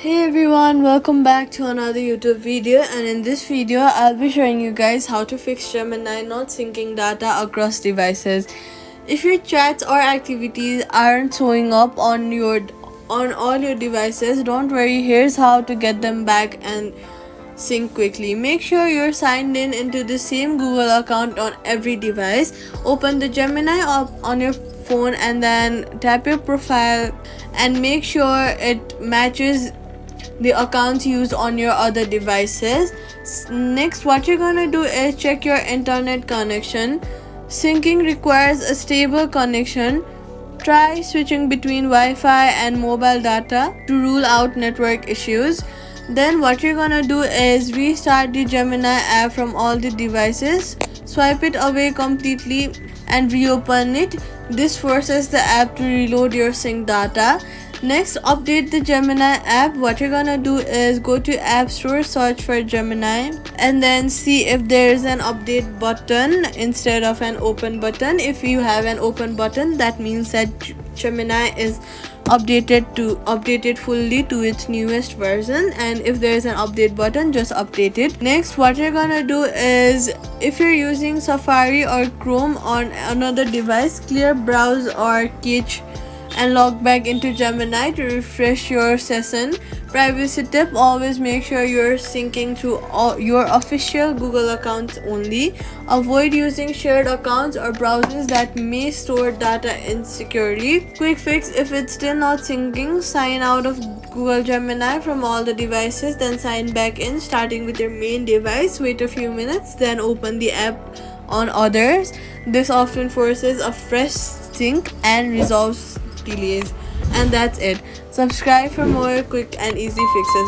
Hey everyone, welcome back to another YouTube video, and in this video I'll be showing you guys how to fix Gemini not syncing data across devices. If your chats or activities aren't showing up on all your devices, don't worry, here's how to get them back and sync quickly. Make sure you're signed in into the same Google account on every device. Open the Gemini app on your phone and then tap your profile and make sure it matches the accounts used on your other devices. Next, what you're gonna do is check your internet connection. Syncing requires a stable connection. Try switching between Wi-Fi and mobile data to rule out network issues. Then what you're gonna do is restart the Gemini app from all the devices, swipe it away completely and reopen it. This forces the app to reload your sync data. Next, update the Gemini app. What you're gonna do is go to App Store, search for Gemini, and then see if there's an update button instead of an open button. If you have an open button, that means that Gemini is updated fully to its newest version, and if there's an update button, just update it. Next, what you're gonna do is, if you're using Safari or Chrome on another device, clear browse or cache and log back into Gemini to refresh your session. Privacy tip: always make sure you're syncing to all your official Google accounts only. Avoid using shared accounts or browsers that may store data insecurely. Quick fix: if it's still not syncing, sign out of Google Gemini from all the devices, then sign back in starting with your main device. Wait a few minutes, then open the app on others. This often forces a fresh sync and resolves delays. And that's it. Subscribe for more quick and easy fixes.